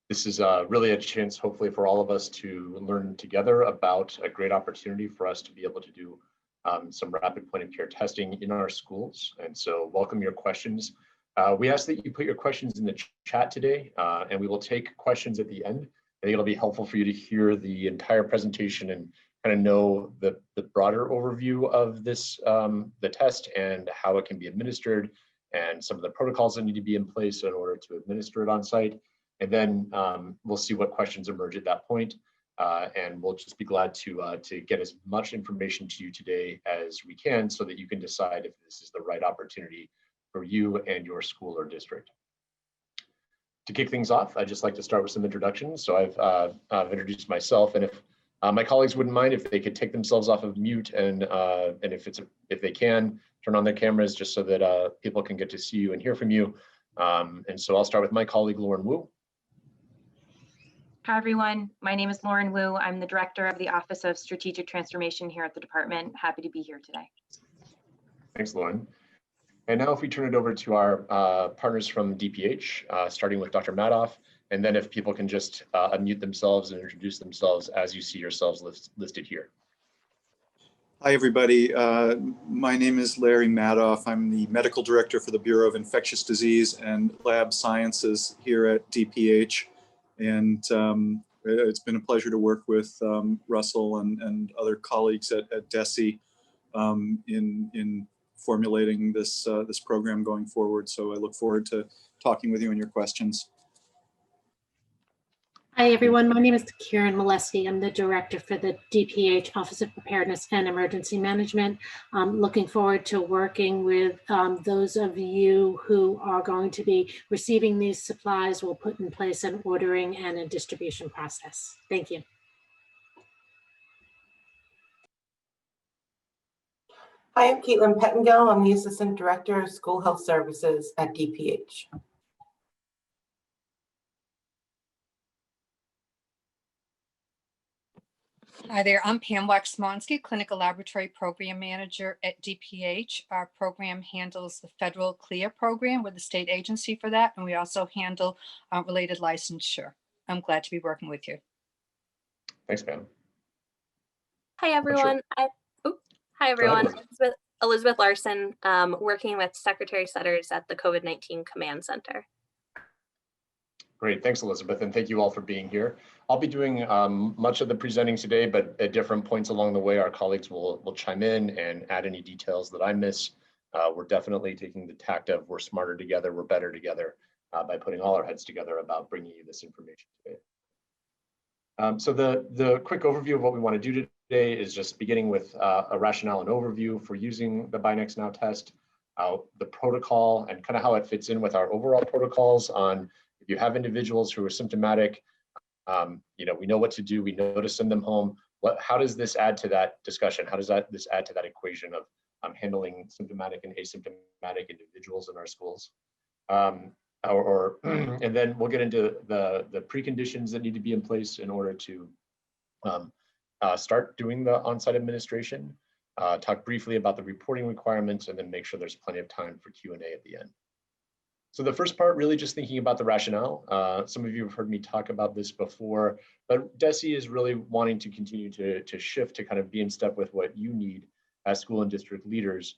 This is really a chance, hopefully, for all of us to learn together about a great opportunity for us to be able to do some rapid point of care testing in our schools. And so welcome your questions. We ask that you put your questions in the chat today, and we will take questions at the end. I think it'll be helpful for you to hear the entire presentation and kind of know the broader overview of this, the test and how it can be administered and some of the protocols that need to be in place in order to administer it on site. And then we'll see what questions emerge at that point. And we'll just be glad to get as much information to you today as we can so that you can decide if this is the right opportunity for you and your school or district. To kick things off, I'd just like to start with some introductions. So I've introduced myself, and if my colleagues wouldn't mind if they could take themselves off of mute and if they can, turn on their cameras just so that people can get to see you and hear from you. And so I'll start with my colleague, Lauren Wu. Hi, everyone. My name is Lauren Wu. I'm the Director of the Office of Strategic Transformation here at the department. Happy to be here today. Thanks, Lauren. And now if we turn it over to our partners from DPH, starting with Dr. Madoff, and then if people can just unmute themselves and introduce themselves as you see yourselves listed here. Hi, everybody. My name is Larry Madoff. I'm the Medical Director for the Bureau of Infectious Disease and Lab Sciences here at DPH. And it's been a pleasure to work with Russell and other colleagues at DESE in formulating this program going forward. So I look forward to talking with you and your questions. Hi, everyone. My name is Kieran Molesky. I'm the Director for the DPH Office of Preparedness and Emergency Management. I'm looking forward to working with those of you who are going to be receiving these supplies. We'll put in place an ordering and a distribution process. Thank you. Hi, I'm Caitlin Pettengill. I'm the Assistant Director of School Health Services at DPH. Hi there, I'm Pam Waxmonsky, Clinical Laboratory Program Manager at DPH. Our program handles the federal CLIO program with the state agency for that, and we also handle related licensure. I'm glad to be working with you. Thanks, Pam. Hi, everyone. Hi, everyone. Elizabeth Larson, working with Secretary Setters at the COVID-19 Command Center. Great, thanks, Elizabeth, and thank you all for being here. I'll be doing much of the presenting today, but at different points along the way, our colleagues will chime in and add any details that I miss. We're definitely taking the tact of we're smarter together, we're better together by putting all our heads together about bringing you this information today. So the quick overview of what we want to do today is just beginning with a rationale and overview for using the BinaxNOW test, the protocol, and kind of how it fits in with our overall protocols on if you have individuals who are symptomatic, we know what to do. We know to send them home. How does this add to that discussion? How does this add to that equation of handling symptomatic and asymptomatic individuals in our schools? And then we'll get into the preconditions that need to be in place in order to start doing the on-site administration. Talk briefly about the reporting requirements, and then make sure there's plenty of time for Q&A at the end. So the first part, really just thinking about the rationale. Some of you have heard me talk about this before, but DESE is really wanting to continue to shift to kind of be in step with what you need as school and district leaders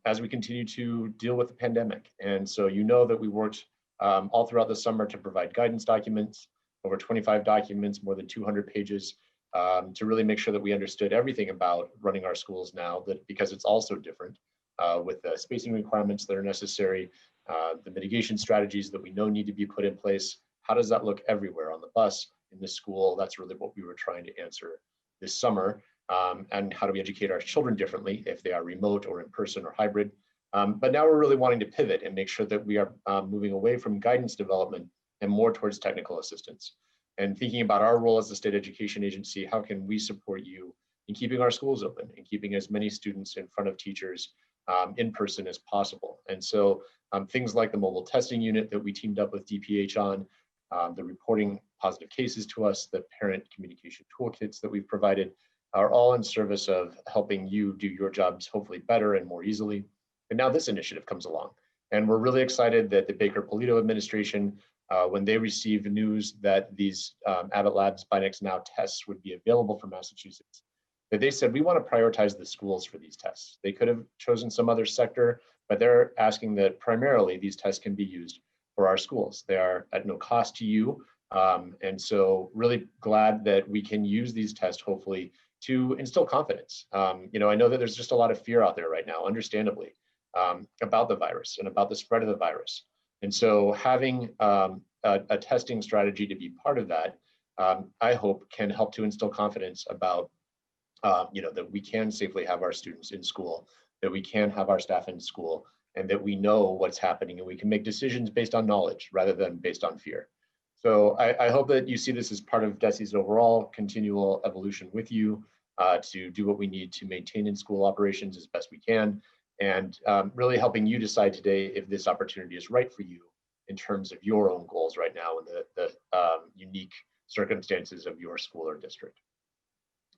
as we continue to deal with the pandemic. And so you know that we worked all throughout the summer to provide guidance documents, over 25 documents, more than 200 pages, to really make sure that we understood everything about running our schools now, because it's also different with the spacing requirements that are necessary, the mitigation strategies that we know need to be put in place. How does that look everywhere on the bus, in the school? That's really what we were trying to answer this summer. And how do we educate our children differently if they are remote or in person or hybrid? But now we're really wanting to pivot and make sure that we are moving away from guidance development and more towards technical assistance. And thinking about our role as the state education agency, how can we support you in keeping our schools open and keeping as many students in front of teachers in person as possible? And so things like the mobile testing unit that we teamed up with DPH on, the reporting positive cases to us, the parent communication toolkits that we've provided are all in service of helping you do your jobs hopefully better and more easily. And now this initiative comes along. And we're really excited that the Baker-Polito administration when they received news that these Abbott Labs BinaxNOW tests would be available for Massachusetts, that they said, we want to prioritize the schools for these tests. They could have chosen some other sector, but they're asking that primarily these tests can be used for our schools. They are at no cost to you. And so really glad that we can use these tests, hopefully, to instill confidence. You know, I know that there's just a lot of fear out there right now, understandably, about the virus and about the spread of the virus. And so having a testing strategy to be part of that, I hope can help to instill confidence about, you know, that we can safely have our students in school, that we can have our staff in school, and that we know what's happening and we can make decisions based on knowledge rather than based on fear. So I hope that you see this as part of DESE's overall continual evolution with you to do what we need to maintain in-school operations as best we can, and really helping you decide today if this opportunity is right for you in terms of your own goals right now and the unique circumstances of your school or district.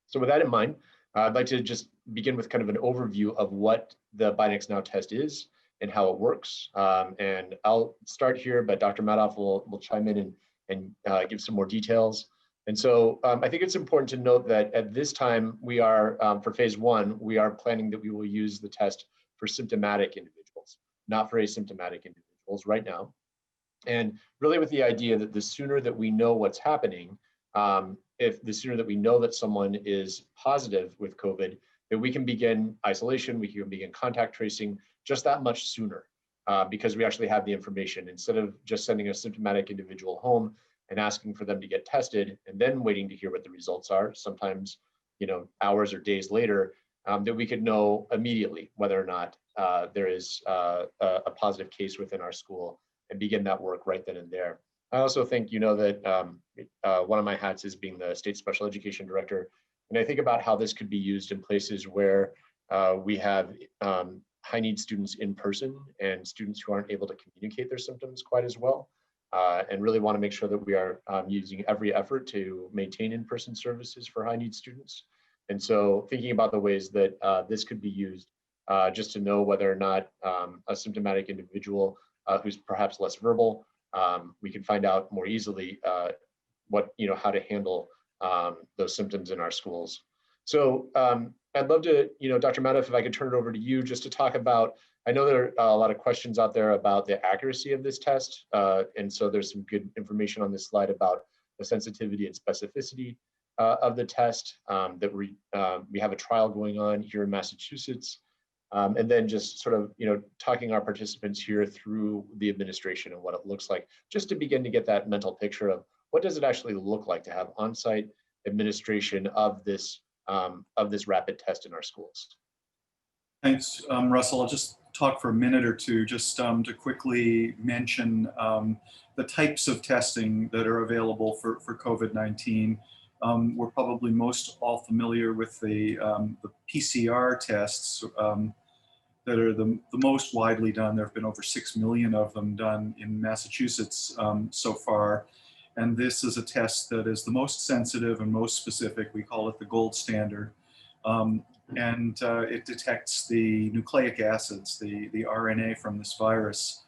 So with that in mind, I'd like to just begin with kind of an overview of what the BinaxNOW test is and how it works. And I'll start here, but Dr. Madoff will chime in and give some more details. And so I think it's important to note that at this time, we are, for phase 1, we are planning that we will use the test for symptomatic individuals, not for asymptomatic individuals right now. And really with the idea that the sooner that we know what's happening, if the sooner that we know that someone is positive with COVID, that we can begin isolation, we can begin contact tracing just that much sooner because we actually have the information instead of just sending a symptomatic individual home and asking for them to get tested and then waiting to hear what the results are, sometimes, you know, hours or days later, that we could know immediately whether or not there is a positive case within our school and begin that work right then and there. I also think, you know, that one of my hats is being the state special education director. And I think about how this could be used in places where we have high need students in person and students who aren't able to communicate their symptoms quite as well. And really want to make sure that we are using every effort to maintain in-person services for high need students. And so thinking about the ways that this could be used just to know whether or not a symptomatic individual who's perhaps less verbal, we can find out more easily what, you know, how to handle those symptoms in our schools. So I'd love to, you know, Dr. Madoff, if I could turn it over to you just to talk about, I know there are a lot of questions out there about the accuracy of this test. And so there's some good information on this slide about the sensitivity and specificity of the test, that we have a trial going on here in Massachusetts. And then just sort of, you know, talking our participants here through the administration and what it looks like, just to begin to get that mental picture of what does it actually look like to have on-site administration of this rapid test in our schools. Thanks, Russell. I'll just talk for a minute or two, just to quickly mention the types of testing that are available for COVID-19. We're probably most all familiar with the PCR tests that are the most widely done. There have been over 6 million of them done in Massachusetts so far. And this is a test that is the most sensitive and most specific. We call it the gold standard. And it detects the nucleic acids, the RNA from this virus.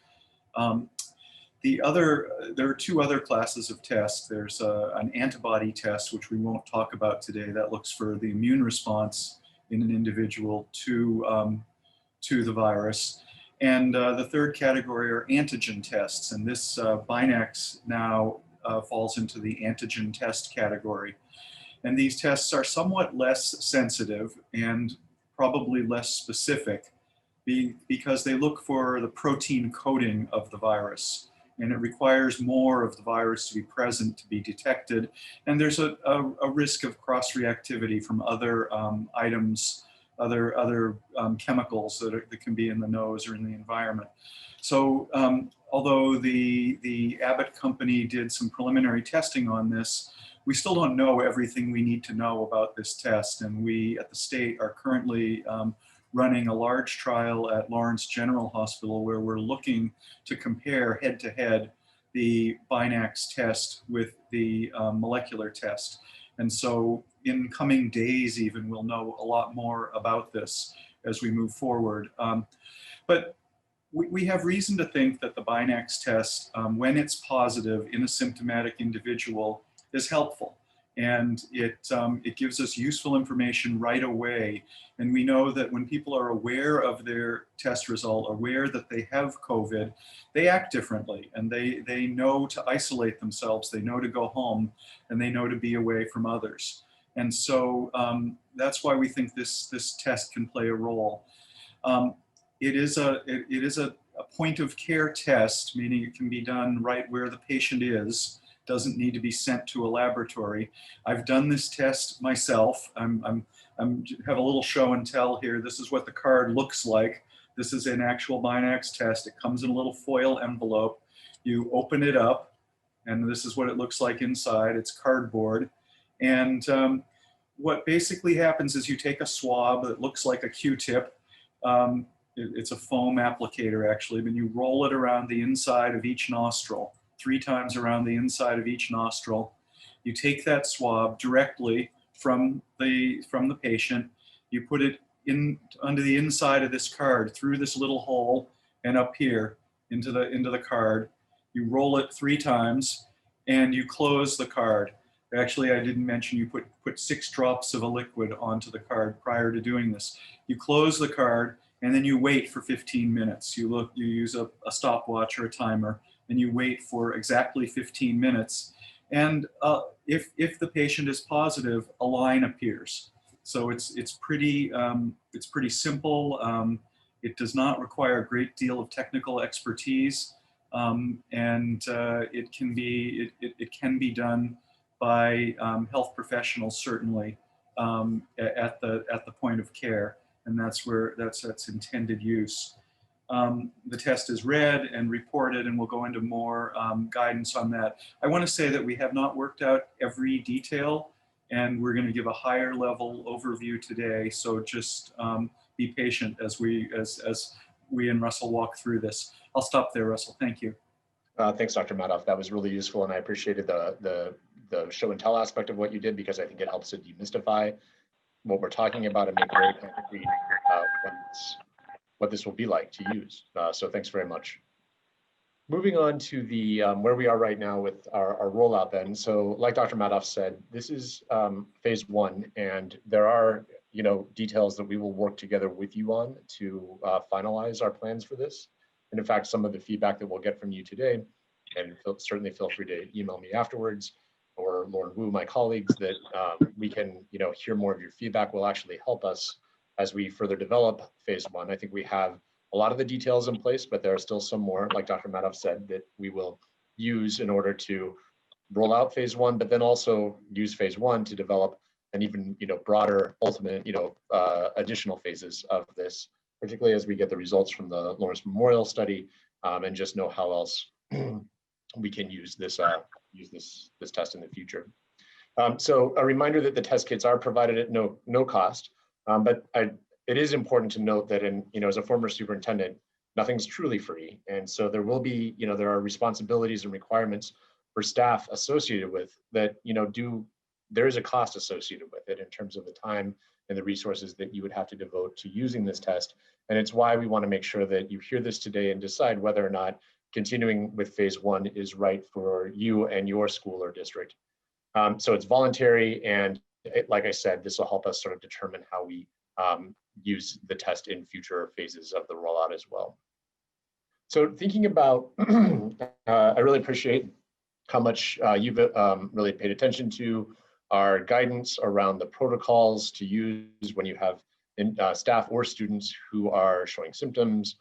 There are 2 other classes of tests. There's an antibody test, which we won't talk about today, that looks for the immune response in an individual to the virus. And the third category are antigen tests. And this BinaxNOW falls into the antigen test category. And these tests are somewhat less sensitive and probably less specific because they look for the protein coding of the virus. And it requires more of the virus to be present to be detected. And there's a risk of cross-reactivity from other items, other chemicals that can be in the nose or in the environment. So although the Abbott company did some preliminary testing on this, we still don't know everything we need to know about this test. And we at the state are currently running a large trial at Lawrence General Hospital where we're looking to compare head-to-head the Binax test with the molecular test. And so in coming days even, we'll know a lot more about this as we move forward. But we have reason to think that the Binax test, when it's positive in a symptomatic individual, is helpful. And it gives us useful information right away. And we know that when people are aware of their test result, aware that they have COVID, they act differently, and they know to isolate themselves, they know to go home, and they know to be away from others. And so that's why we think this test can play a role. It is a point of care test, meaning it can be done right where the patient is. Doesn't need to be sent to a laboratory. I've done this test myself. I'm have a little show and tell here. This is what the card looks like. This is an actual Binax test. It comes in a little foil envelope. You open it up, and this is what it looks like inside. It's cardboard. And what basically happens is you take a swab that looks like a Q-tip. It's a foam applicator, actually, but you roll it around the inside of each nostril, 3 times around the inside of each nostril. You take that swab directly from the patient. You put it in under the inside of this card through this little hole and up here into the card. You roll it 3 times and you close the card. Actually, I didn't mention you put 6 drops of a liquid onto the card prior to doing this. You close the card and then you wait for 15 minutes. You use a stopwatch or a timer, and you wait for exactly 15 minutes. And if the patient is positive, a line appears. So it's pretty simple. It does not require a great deal of technical expertise, and it can be done by health professionals, certainly, at the point of care, and that's its intended use. The test is read and reported, and we'll go into more guidance on that. I want to say that we have not worked out every detail, and we're going to give a higher level overview today. So just be patient as we and Russell walk through this. I'll stop there, Russell. Thank you. Thanks, Dr. Madoff. That was really useful, and I appreciated the show and tell aspect of what you did, because I think it helps to demystify what we're talking about and make very concrete what this will be like to use. So thanks very much. Moving on to the where we are right now with our rollout then. So like Dr. Madoff said, this is phase 1, and there are details that we will work together with you on to finalize our plans for this. And in fact, some of the feedback that we'll get from you today, and certainly feel free to email me afterwards, or Lauren Wu, my colleagues, that we can hear more of your feedback will actually help us as we further develop phase 1. I think we have a lot of the details in place, but there are still some more, like Dr. Madoff said, that we will use in order to roll out phase 1, but then also use phase 1 to develop an even broader, ultimate, additional phases of this, particularly as we get the results from the Lawrence Memorial Study, and just know how else we can use this test in the future. So a reminder that the test kits are provided at no cost. But it is important to note that as a former superintendent, nothing's truly free. And so there will be, there are responsibilities and requirements for staff associated with that, there is a cost associated with it in terms of the time and the resources that you would have to devote to using this test. And it's why we want to make sure that you hear this today and decide whether or not continuing with phase 1 is right for you and your school or district. So it's voluntary, and like I said, this will help us sort of determine how we use the test in future phases of the rollout as well. So thinking about, I really appreciate how much you've really paid attention to our guidance around the protocols to use when you have staff or students who are showing symptoms,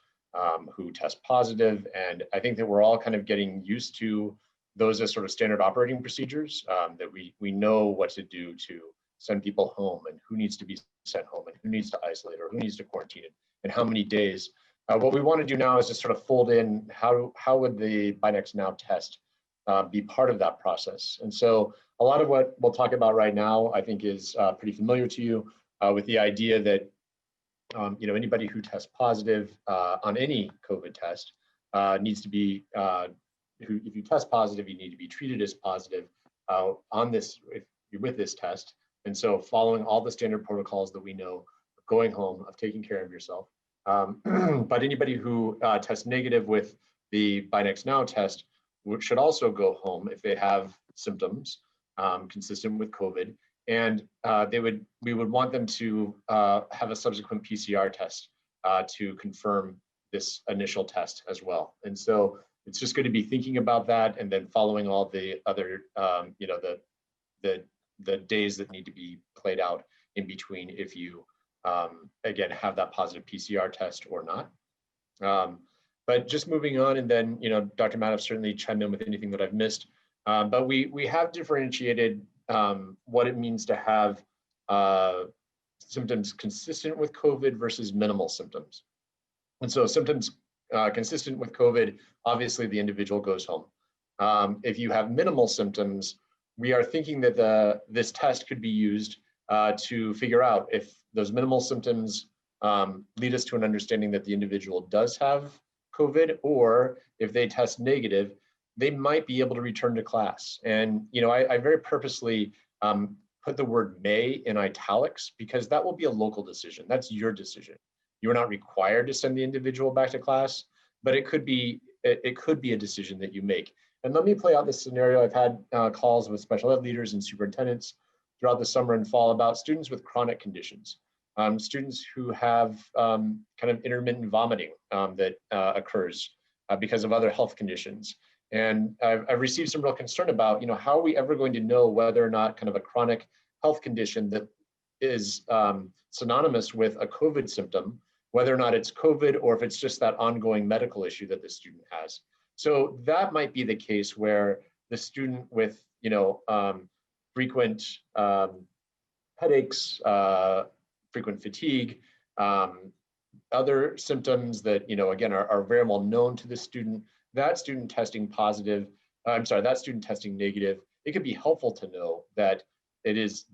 who test positive. And I think that we're all kind of getting used to those as sort of standard operating procedures, that we know what to do to send people home, and who needs to be sent home, and who needs to isolate, or who needs to quarantine, and how many days. What we want to do now is just sort of fold in how would the BinaxNOW test be part of that process. And so a lot of what we'll talk about right now, I think, is pretty familiar to you, with the idea that anybody who tests positive on any COVID test needs to be, if you test positive, you need to be treated as positive on this, if you're with this test. And so following all the standard protocols that we know, of going home, of taking care of yourself, But anybody who tests negative with the BinaxNOW test should also go home if they have symptoms consistent with COVID. And we would want them to have a subsequent PCR test to confirm this initial test as well. And so it's just going to be thinking about that and then following all the other, the days that need to be played out in between if you, again, have that positive PCR test or not. But just moving on, and then, Dr. Madoff certainly chime in with anything that I've missed. But we have differentiated what it means to have symptoms consistent with COVID versus minimal symptoms. And so symptoms consistent with COVID, obviously the individual goes home. If you have minimal symptoms, we are thinking that this test could be used to figure out if those minimal symptoms lead us to an understanding that the individual does have COVID, or if they test negative, they might be able to return to class. And I very purposely put the word may in italics because that will be a local decision. That's your decision. You're not required to send the individual back to class, but it could be a decision that you make. And let me play out this scenario. I've had calls with special ed leaders and superintendents throughout the summer and fall about students with chronic conditions, students who have kind of intermittent vomiting that occurs because of other health conditions. And I've received some real concern about, how are we ever going to know whether or not kind of a chronic health condition that is synonymous with a COVID symptom, whether or not it's COVID or if it's just that ongoing medical issue that the student has. So that might be the case where the student with, frequent headaches, frequent fatigue, other symptoms that, again, are very well known to the student, that student testing positive, that student testing negative, it could be helpful to know that that is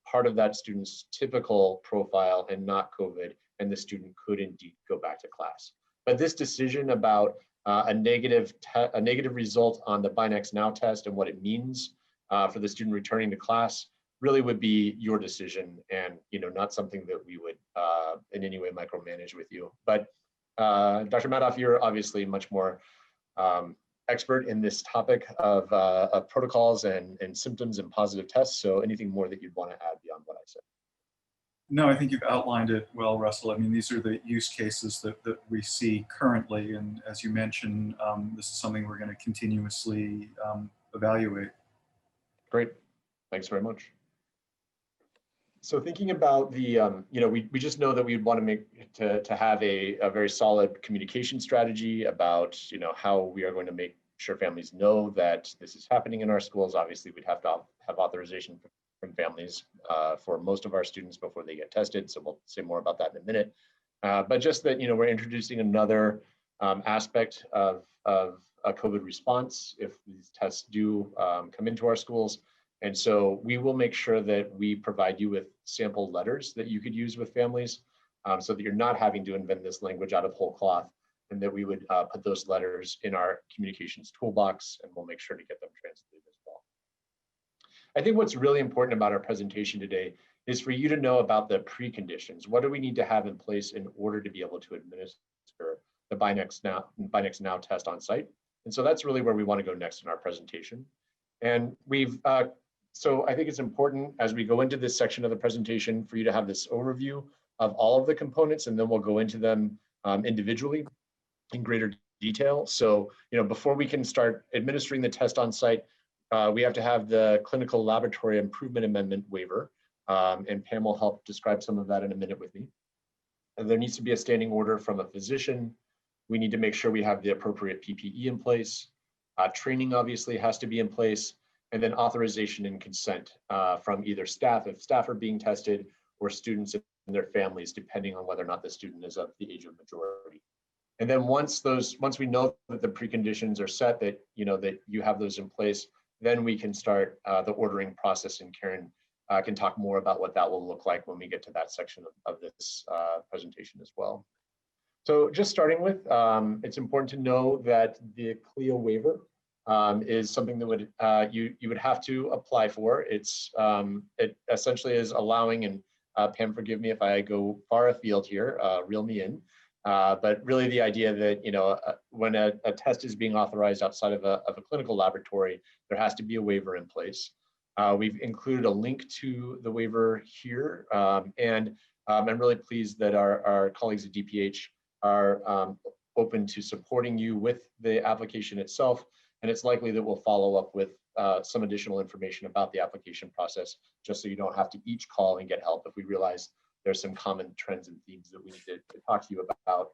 part of that student's typical profile and not COVID, and the student could indeed go back to class. But this decision about a negative result on the BinaxNOW test and what it means for the student returning to class really would be your decision, and not something that we would in any way micromanage with you. But Dr. Madoff, you're obviously much more expert in this topic of protocols and symptoms and positive tests. So anything more that you'd want to add beyond what I said? No, I think you've outlined it well, Russell. I mean, these are the use cases that we see currently. And as you mentioned, this is something we're going to continuously evaluate. Great. Thanks very much. So thinking about the, we just know that we'd want to have a very solid communication strategy about, how we are going to make sure families know that this is happening in our schools. Obviously, we'd have to have authorization from families for most of our students before they get tested. So we'll say more about that in a minute. But just that, we're introducing another aspect of a COVID response if these tests do come into our schools. And so we will make sure that we provide you with sample letters that you could use with families so that you're not having to invent this language out of whole cloth, and that we would put those letters in our communications toolbox, and we'll make sure to get them translated as well. I think what's really important about our presentation today is for you to know about the preconditions. What do we need to have in place in order to be able to administer the BinaxNOW test on site? And so that's really where we want to go next in our presentation. And so I think it's important as we go into this section of the presentation for you to have this overview of all of the components, and then we'll go into them individually in greater detail. So, before we can start administering the test on site, we have to have the Clinical Laboratory Improvement Amendment waiver, and Pam will help describe some of that in a minute with me. And there needs to be a standing order from a physician. We need to make sure we have the appropriate PPE in place. Training obviously has to be in place, and then authorization and consent from either staff, if staff are being tested, or students and their families, depending on whether or not the student is of the age of majority. And then once we know that the preconditions are set, that that you have those in place, then we can start the ordering process, and Karen can talk more about what that will look like when we get to that section of this presentation as well. So just starting with, it's important to know that the CLIO waiver is something that would you would have to apply for. It essentially is allowing, and Pam, forgive me if I go far afield here, reel me in, But really the idea that, when a test is being authorized outside of a clinical laboratory, there has to be a waiver in place. We've included a link to the waiver here. And I'm really pleased that our colleagues at DPH are open to supporting you with the application itself. And it's likely that we'll follow up with some additional information about the application process, just so you don't have to each call and get help. If we realize there's some common trends and themes that we need to talk to you about,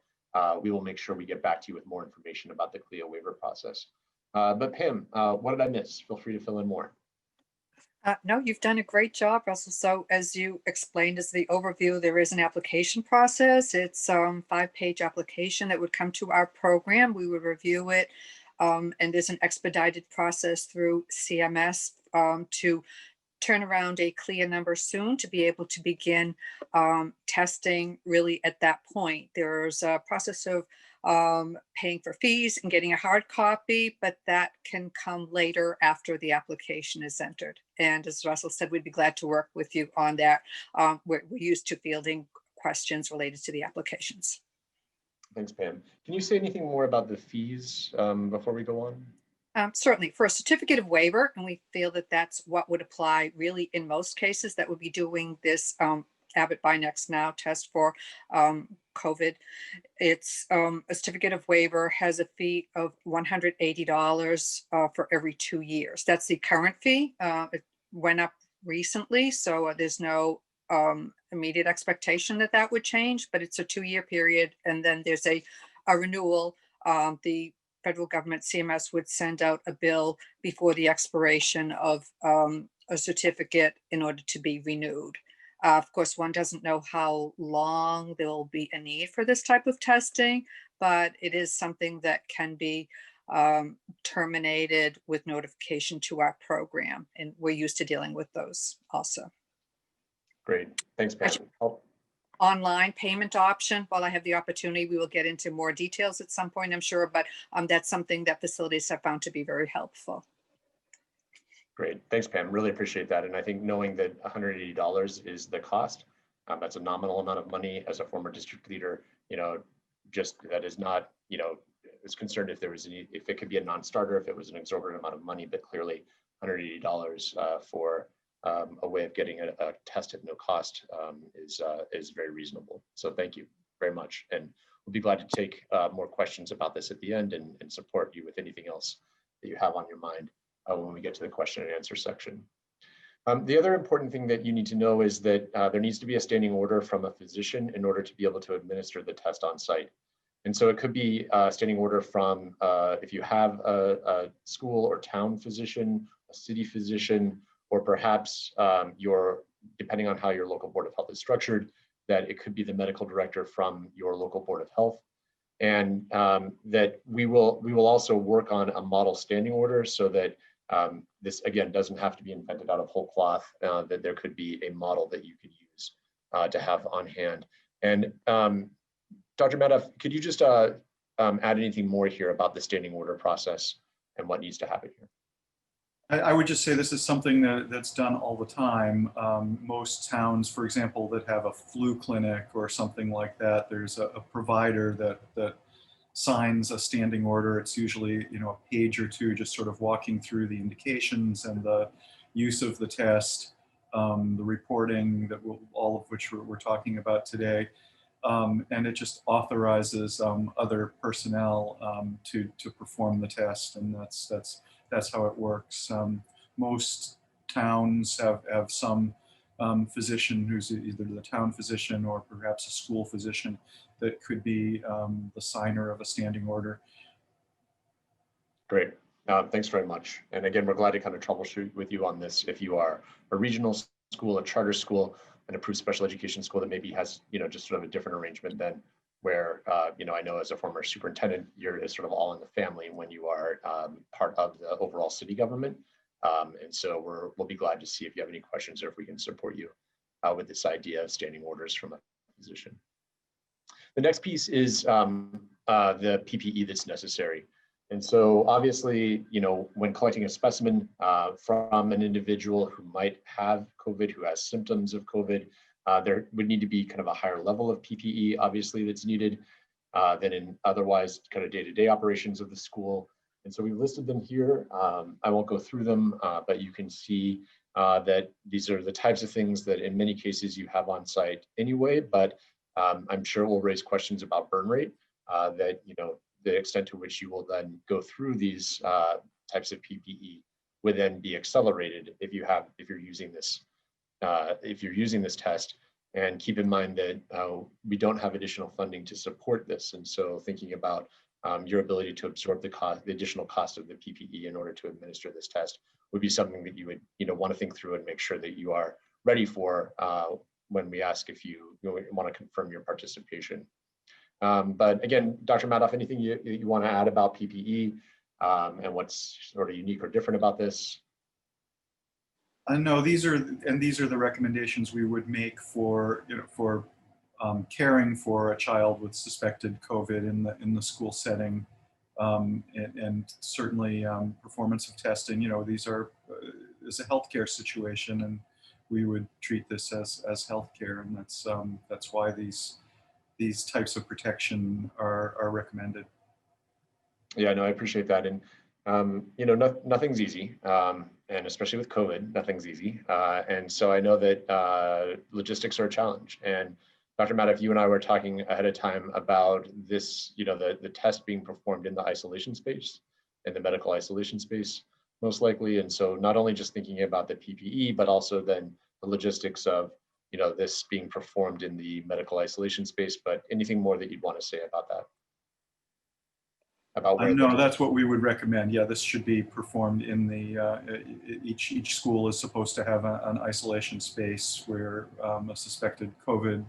we will make sure we get back to you with more information about the CLIO waiver process. But Pam, what did I miss? Feel free to fill in more. No, you've done a great job, Russell. So as you explained as the overview, there is an application process. It's a 5-page application that would come to our program. We would review it. And there's an expedited process through CMS to turn around a CLIA number soon to be able to begin testing really at that point. There's a process of paying for fees and getting a hard copy, but that can come later after the application is entered. And as Russell said, we'd be glad to work with you on that. We're used to fielding questions related to the applications. Thanks, Pam. Can you say anything more about the fees before we go on? Certainly, for a certificate of waiver, and we feel that that's what would apply really in most cases that would be doing this Abbott BinaxNOW test for COVID. It's a certificate of waiver has a fee of $180 for every 2 years. That's the current fee. It went up recently, so there's no immediate expectation that that would change, but it's a 2-year period. And then there's a renewal. The federal government, CMS, would send out a bill before the expiration of a certificate in order to be renewed. Of course, one doesn't know how long there will be a need for this type of testing, but it is something that can be terminated with notification to our program. And we're used to dealing with those also. Great, thanks, Pam. Online payment option, while I have the opportunity, we will get into more details at some point, I'm sure, but that's something that facilities have found to be very helpful. Great, thanks, Pam. Really appreciate that. And I think knowing that $180 is the cost, that's a nominal amount of money. As a former district leader, just that is not, is concerned if there was if it could be a non-starter, if it was an exorbitant amount of money, but clearly $180 for a way of getting a test at no cost is very reasonable. So thank you very much. And we'll be glad to take more questions about this at the end and support you with anything else that you have on your mind when we get to the question and answer section. The other important thing that you need to know is that there needs to be a standing order from a physician in order to be able to administer the test on site. And so it could be a standing order from if you have a school or town physician, a city physician, or perhaps depending on how your local board of health is structured, that it could be the medical director from your local board of health. And that we will also work on a model standing order so that this, again, doesn't have to be invented out of whole cloth, that there could be a model that you could use to have on hand. And Dr. Madoff, could you just add anything more here about the standing order process and what needs to happen here? I would just say this is something that's done all the time. Most towns, for example, that have a flu clinic or something like that, there's a provider that signs a standing order. It's usually, a page or two, just sort of walking through the indications and the use of the test, the reporting that all of which we're talking about today. And it just authorizes other personnel to perform the test, and that's how it works. Most towns have some physician who's either the town physician or perhaps a school physician that could be the signer of a standing order. Great, thanks very much. And again, we're glad to kind of troubleshoot with you on this. If you are a regional school, a charter school, an approved special education school that maybe has, just sort of a different arrangement than where, I know as a former superintendent, you're sort of all in the family when you are part of the overall city government. And so we'll be glad to see if you have any questions or if we can support you with this idea of standing orders from a physician. The next piece is the PPE that's necessary. And so obviously, when collecting a specimen from an individual who might have COVID, who has symptoms of COVID, there would need to be kind of a higher level of PPE, obviously, that's needed. than in otherwise kind of day-to-day operations of the school. And so we've listed them here. I won't go through them, but you can see that these are the types of things that in many cases you have on site anyway, but I'm sure we'll raise questions about burn rate, that, you know, the extent to which you will then go through these types of PPE would then be accelerated if you're using this test. And keep in mind that we don't have additional funding to support this. And so thinking about your ability to absorb the additional cost of the PPE in order to administer this test would be something that you would, you know, want to think through and make sure that you are ready for when we ask if you want to confirm your participation. But again, Dr. Madoff, anything you want to add about PPE and what's sort of unique or different about this? No, these are the recommendations we would make for, you know, for caring for a child with suspected COVID in the school setting, and certainly performance of testing. You know, these are is a healthcare situation, and we would treat this as healthcare, and that's why these types of protection are recommended. Yeah, no, I appreciate that. And you know, nothing's easy, and especially with COVID, nothing's easy. And so I know that logistics are a challenge. And Dr. Madoff, you and I were talking ahead of time about this, you know, the test being performed in the isolation space, in the medical isolation space, most likely. And so not only just thinking about the PPE, but also then the logistics of, you know, this being performed in the medical isolation space. But anything more that you'd want to say about that? About where no, that's what we would recommend. Yeah, this should be performed in the each school is supposed to have an isolation space where a suspected COVID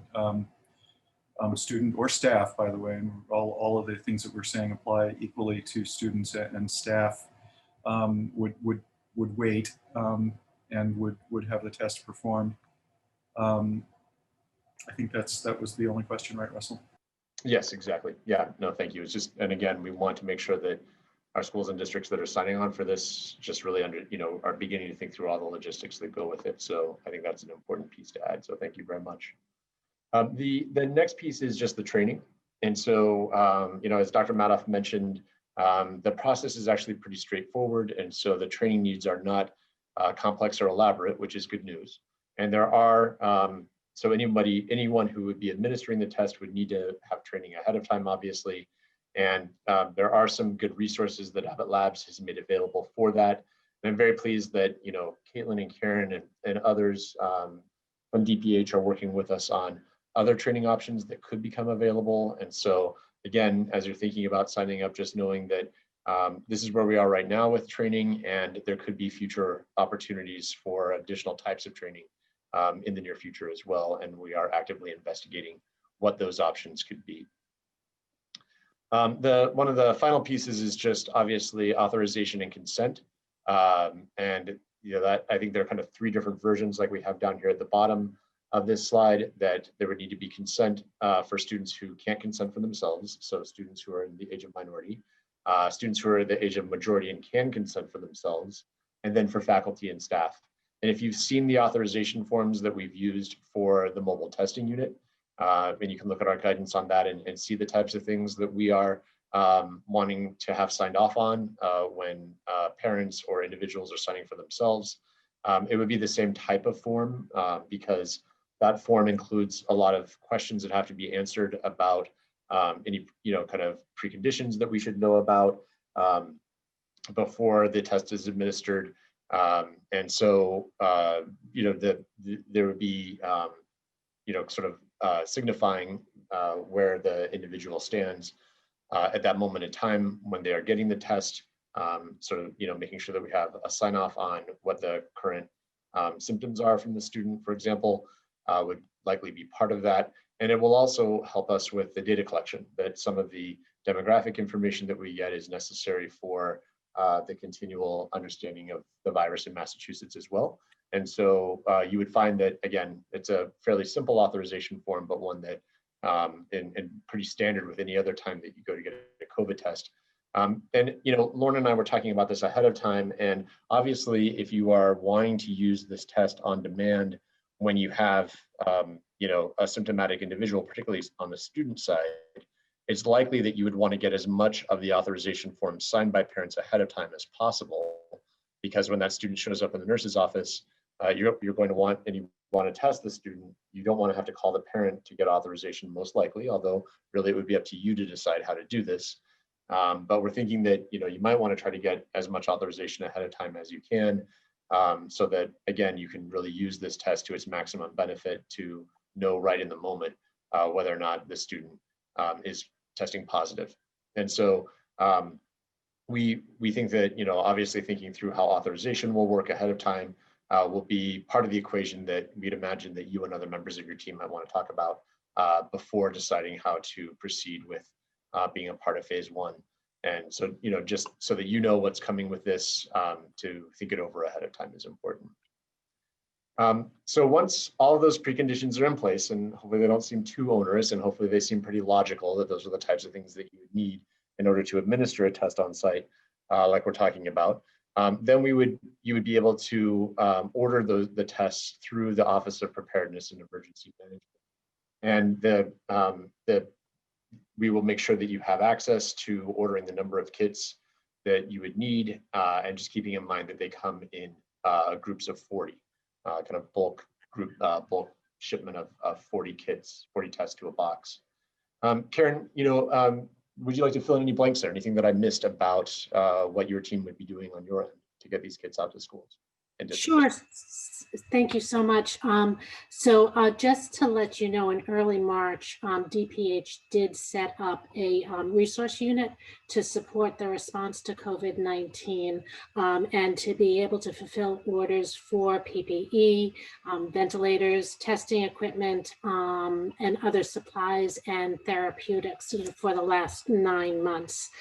student or staff, by the way, and all of the things that we're saying apply equally to students and staff, would wait and would have the test performed. I think that was the only question, right, Russell? Yes, exactly. Yeah, no, thank you. It's just, and again, we want to make sure that our schools and districts that are signing on for this just really are beginning to think through all the logistics that go with it. So I think that's an important piece to add. So thank you very much. The next piece is just the training. And so, you know, as Dr. Madoff mentioned, the process is actually pretty straightforward. And so the training needs are not complex or elaborate, which is good news. And there are, so anyone who would be administering the test would need to have training ahead of time, obviously. And there are some good resources that Abbott Labs has made available for that. And I'm very pleased that, you know, Caitlin and Karen and others from DPH are working with us on other training options that could become available. And so again, as you're thinking about signing up, just knowing that this is where we are right now with training, and there could be future opportunities for additional types of training in the near future as well, and we are actively investigating what those options could be. One of the final pieces is just obviously authorization and consent, and you know, that I think there are kind of three different versions, like we have down here at the bottom of this slide, that there would need to be consent for students who can't consent for themselves, so students who are in the age of minority, students who are the age of majority and can consent for themselves, and then for faculty and staff. And if you've seen the authorization forms that we've used for the mobile testing unit, and you can look at our guidance on that and see the types of things that we are wanting to have signed off on when parents or individuals are signing for themselves, it would be the same type of form because that form includes a lot of questions that have to be answered about any, you know, kind of preconditions that we should know about before the test is administered. And so, you know, there would be, you know, sort of signifying where the individual stands at that moment in time when they are getting the test, sort of, you know, making sure that we have a sign off on what the current symptoms are from the student, for example, would likely be part of that. And it will also help us with the data collection, that some of the demographic information that we get is necessary for the continual understanding of the virus in Massachusetts as well. And so you would find that, again, it's a fairly simple authorization form, but one that and pretty standard with any other time that you go to get a COVID test. And, you know, Lauren and I were talking about this ahead of time. And obviously, if you are wanting to use this test on demand when you have, you know, a symptomatic individual, particularly on the student side, it's likely that you would want to get as much of the authorization form signed by parents ahead of time as possible, because when that student shows up in the nurse's office, you're going to want, and you want to test the student, you don't want to have to call the parent to get authorization most likely, although really it would be up to you to decide how to do this. But we're thinking that you might want to try to get as much authorization ahead of time as you can, so that again you can really use this test to its maximum benefit to know right in the moment whether or not the student is testing positive. And so we think that obviously thinking through how authorization will work ahead of time will be part of the equation that we'd imagine that you and other members of your team might want to talk about before deciding how to proceed with being a part of phase 1. And so, just so that what's coming with this, to think it over ahead of time is important. So once all of those preconditions are in place, and hopefully they don't seem too onerous, and hopefully they seem pretty logical, that those are the types of things that you would need in order to administer a test on site, like we're talking about, then you would be able to order the tests through the Office of Preparedness and Emergency Management. And we will make sure that you have access to ordering the number of kits that you would need, and just keeping in mind that they come in groups of 40, kind of bulk shipment of 40 kits, 40 tests to a box. Karen, would you like to fill in any blanks there? Anything that I missed about what your team would be doing on your end to get these kits out to schools? Sure. Thank you so much. So just to let you know, in early March, DPH did set up a resource unit to support the response to COVID-19 and to be able to fulfill orders for PPE, ventilators, testing equipment, and other supplies and therapeutics for the last 9 months.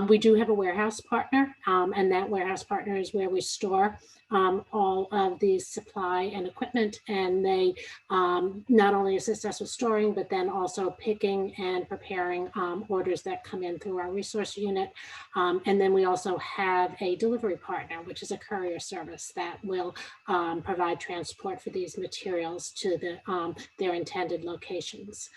We do have a warehouse partner, and that warehouse partner is where we store all of the supply and equipment, and they not only assist us with storing, but then also picking and preparing orders that come in through our resource unit. And then we also have a delivery partner, which is a courier service that will provide transport for these materials to their intended locations.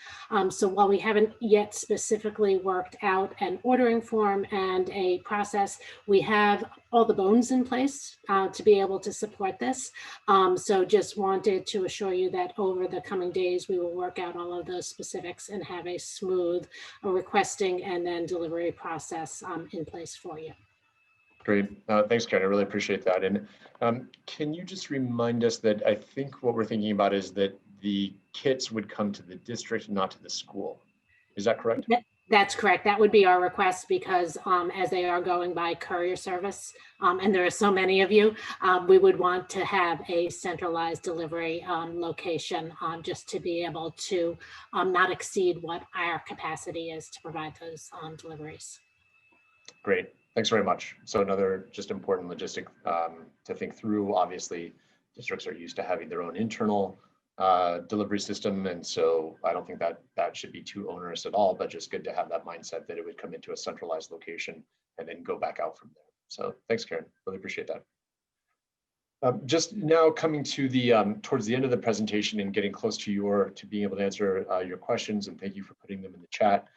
So while we haven't yet specifically worked out an ordering form and a process, we have all the bones in place to be able to support this. So just wanted to assure you that over the coming days, we will work out all of those specifics and have a smooth requesting and then delivery process in place for you. Great. Thanks, Karen. I really appreciate that. And can you just remind us that I think what we're thinking about is that the kits would come to the district, not to the school. Is that correct? That's correct. That would be our request, because as they are going by courier service, and there are so many of you, we would want to have a centralized delivery location just to be able to not exceed what our capacity is to provide those deliveries. Great. Thanks very much. So another just important logistic to think through. Obviously, districts are used to having their own internal delivery system, and so I don't think that should be too onerous at all, but just good to have that mindset that it would come into a centralized location and then go back out from there. So thanks, Karen. Really appreciate that. Just now coming to the towards the end of the presentation and getting close to being able to answer your questions, and thank you for putting them in the chat.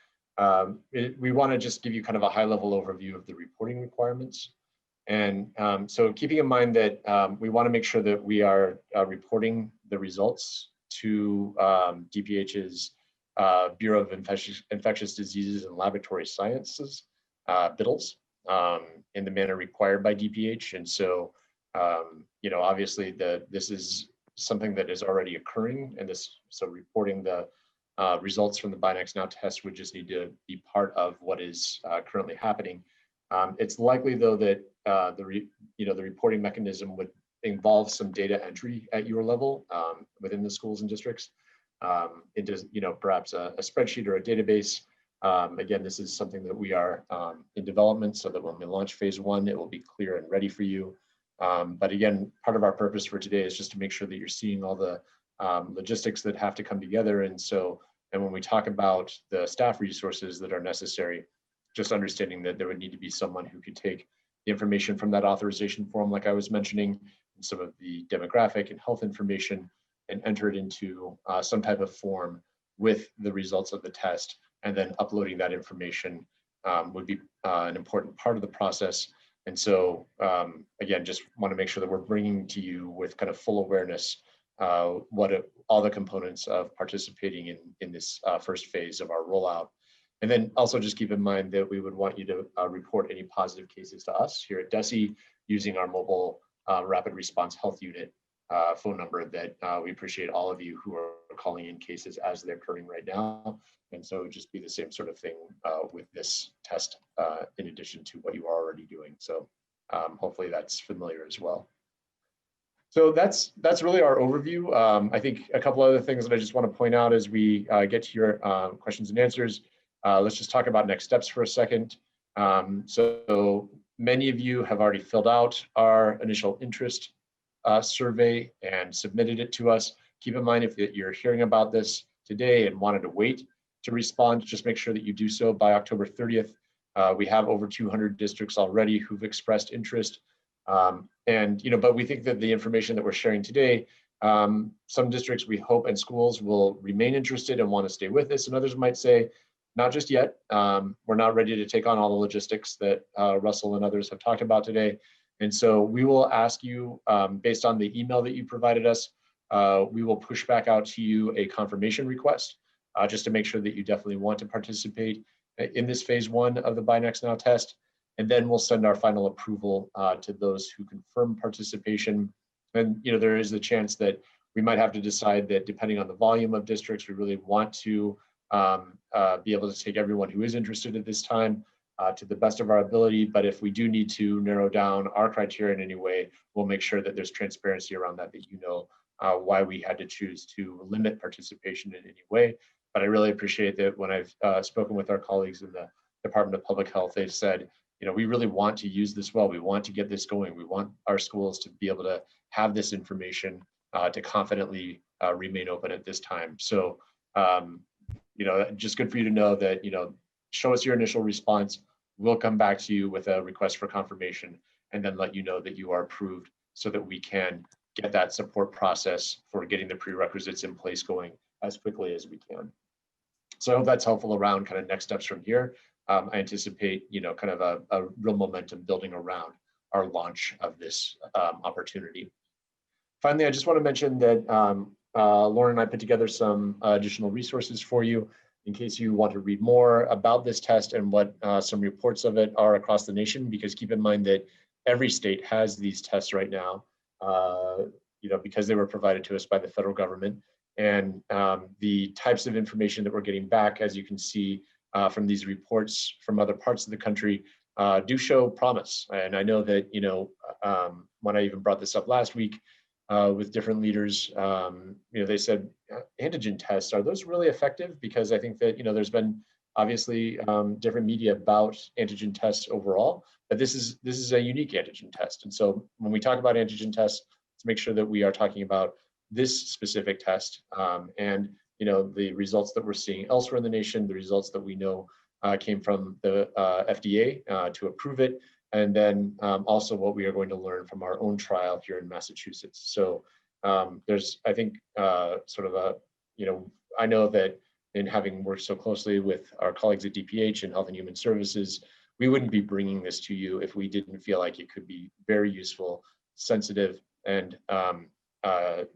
We want to just give you kind of a high-level overview of the reporting requirements. And so keeping in mind that we want to make sure that we are reporting the results to DPH's Bureau of Infectious Diseases and Laboratory Sciences, BIDLS, in the manner required by DPH. And so, obviously this is something that is already occurring, and so reporting the results from the BinaxNOW test would just need to be part of what is currently happening. It's likely, though, that the reporting mechanism would involve some data entry at your level within the schools and districts into perhaps a spreadsheet or a database. Again, this is something that we are in development, so that when we launch phase 1, it will be clear and ready for you. But again, part of our purpose for today is just to make sure that you're seeing all the logistics that have to come together. And when we talk about the staff resources that are necessary, just understanding that there would need to be someone who could take the information from that authorization form, like I was mentioning, and some of the demographic and health information, and enter it into some type of form with the results of the test, and then uploading that information would be an important part of the process. And so again, just want to make sure that we're bringing to you with kind of full awareness all the components of participating in this first phase of our rollout. And then also just keep in mind that we would want you to report any positive cases to us here at DESE using our mobile rapid response health unit phone number that we appreciate all of you who are calling in cases as they're occurring right now. And so it would just be the same sort of thing with this test in addition to what you are already doing. So hopefully that's familiar as well. So that's really our overview. I think a couple other things that I just want to point out as we get to your questions and answers. Let's just talk about next steps for a second. So many of you have already filled out our initial interest survey and submitted it to us. Keep in mind, if you're hearing about this today and wanted to wait to respond, just make sure that you do so by October 30th. We have over 200 districts already who've expressed interest. But we think that the information that we're sharing today, some districts we hope and schools will remain interested and want to stay with us, and others might say, not just yet. We're not ready to take on all the logistics that Russell and others have talked about today. And so we will ask you, based on the email that you provided us, we will push back out to you a confirmation request, just to make sure that you definitely want to participate in this phase 1 of the BinaxNOW test. And then we'll send our final approval to those who confirm participation. And there is the chance that we might have to decide that depending on the volume of districts, we really want to be able to take everyone who is interested at this time to the best of our ability. But if we do need to narrow down our criteria in any way, we'll make sure that there's transparency around that you know why we had to choose to limit participation in any way. But I really appreciate that when I've spoken with our colleagues in the Department of Public Health, they've said, we really want to use this well. We want to get this going. We want our schools to be able to have this information to confidently remain open at this time. So, just good for you to know that, show us your initial response. We'll come back to you with a request for confirmation and then let you know that you are approved so that we can get that support process for getting the prerequisites in place going as quickly as we can. So I hope that's helpful around kind of next steps from here. I anticipate, kind of a real momentum building around our launch of this opportunity. Finally, I just want to mention that Lauren and I put together some additional resources for you in case you want to read more about this test and what some reports of it are across the nation, because keep in mind that every state has these tests right now, because they were provided to us by the federal government. And the types of information that we're getting back, as you can see from these reports from other parts of the country, do show promise. And I know that, when I even brought this up last week with different leaders, they said, antigen tests, are those really effective? Because I think that, there's been obviously different media about antigen tests overall, but this is a unique antigen test. And so when we talk about antigen tests, let's make sure that we are talking about this specific test and the results that we're seeing elsewhere in the nation, the results that we know came from the FDA to approve it, and then also what we are going to learn from our own trial here in Massachusetts. So there's, I think, sort of a, I know that in having worked so closely with our colleagues at DPH and Health and Human Services, we wouldn't be bringing this to you if we didn't feel like it could be very useful, sensitive, and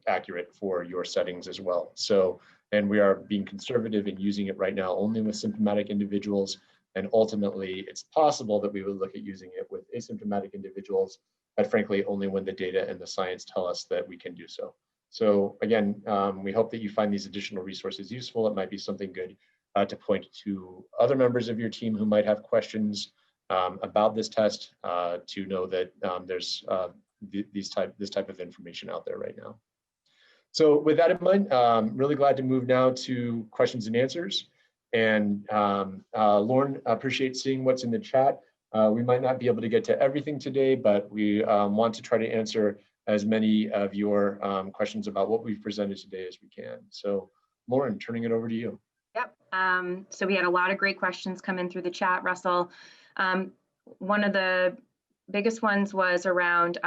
accurate for your settings as well. So, and we are being conservative in using it right now only with symptomatic individuals. And ultimately, it's possible that we would look at using it with asymptomatic individuals, but frankly, only when the data and the science tell us that we can do so. So again, we hope that you find these additional resources useful. It might be something good to point to other members of your team who might have questions about this test to know that there's this type of information out there right now. So with that in mind, really glad to move now to questions and answers. And Lauren, I appreciate seeing what's in the chat. We might not be able to get to everything today, but we want to try to answer as many of your questions about what we've presented today as we can. So Lauren, turning it over to you. Yep. So we had a lot of great questions come in through the chat, Russell. One of the biggest ones was around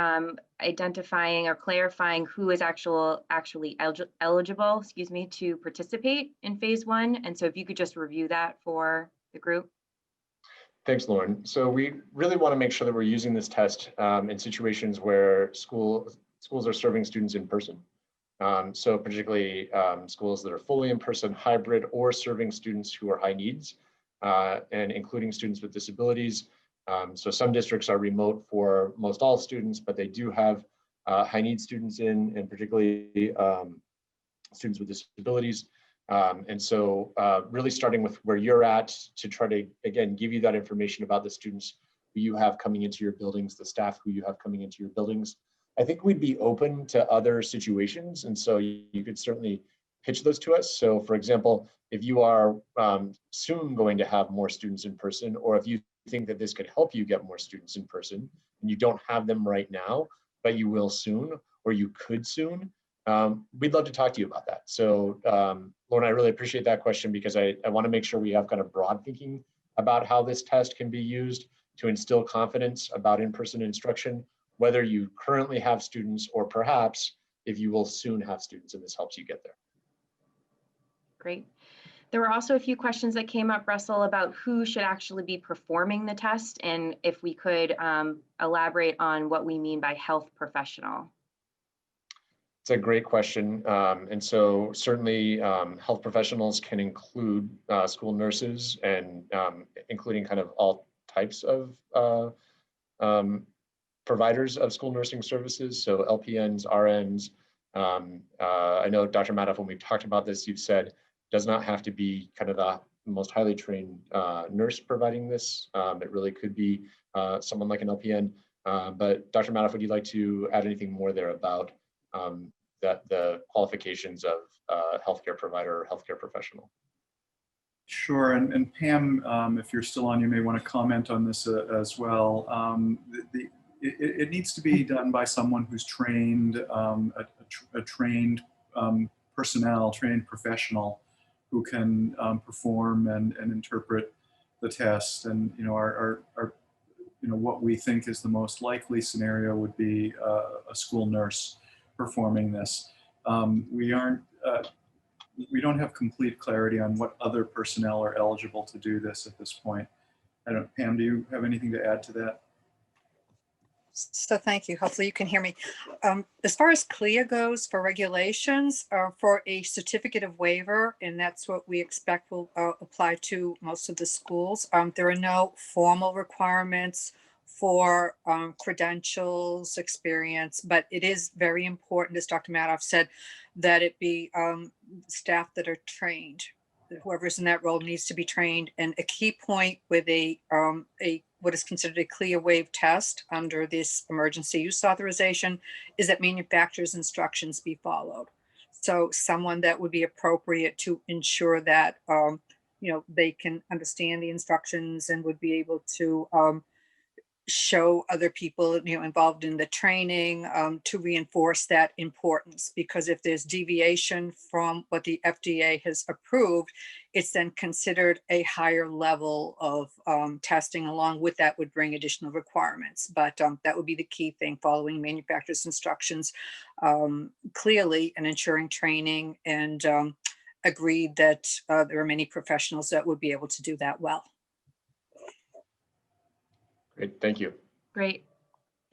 identifying or clarifying who is actually eligible, excuse me, to participate in phase 1. And so if you could just review that for the group. Thanks, Lauren. So we really want to make sure that we're using this test in situations where schools are serving students in person. So particularly schools that are fully in person, hybrid, or serving students who are high needs, and including students with disabilities. So some districts are remote for most all students, but they do have high needs students in, and particularly students with disabilities. And so really starting with where you're at to try to, again, give you that information about the students who you have coming into your buildings, the staff who you have coming into your buildings. I think we'd be open to other situations. And so you could certainly pitch those to us. So for example, if you are soon going to have more students in person, or if you think that this could help you get more students in person and you don't have them right now, but you will soon, or you could soon, we'd love to talk to you about that. So Lauren, I really appreciate that question, because I want to make sure we have kind of broad thinking about how this test can be used to instill confidence about in-person instruction, whether you currently have students or perhaps if you will soon have students, and this helps you get there. Great. There were also a few questions that came up, Russell, about who should actually be performing the test, and if we could elaborate on what we mean by health professional. It's a great question. And so certainly health professionals can include school nurses, and including kind of all types of providers of school nursing services. So LPNs, RNs. I know Dr. Madoff, when we've talked about this, you've said does not have to be kind of the most highly trained nurse providing this. It really could be someone like an LPN. But Dr. Madoff, would you like to add anything more there about the qualifications of healthcare provider or healthcare professional? Sure, and Pam, if you're still on, you may want to comment on this as well. It needs to be done by someone who's trained, a trained personnel, trained professional who can perform and interpret the test. And what we think is the most likely scenario would be a school nurse performing this. We don't have complete clarity on what other personnel are eligible to do this at this point. Pam, do you have anything to add to that? So thank you. Hopefully you can hear me. As far as CLIO goes for regulations, for a certificate of waiver, and that's what we expect will apply to most of the schools, there are no formal requirements for credentials, experience, but it is very important, as Dr. Madoff said, that it be staff that are trained. Whoever's in that role needs to be trained. And a key point with what is considered a CLIO Waiver test under this emergency use authorization is that manufacturer's instructions be followed. So someone that would be appropriate to ensure that they can understand the instructions and would be able to show other people involved in the training to reinforce that importance, because if there's deviation from what the FDA has approved, it's then considered a higher level of testing. Along with that would bring additional requirements, but that would be the key thing: following manufacturer's instructions clearly and ensuring training, and agreed that there are many professionals that would be able to do that well. Great, thank you. Great.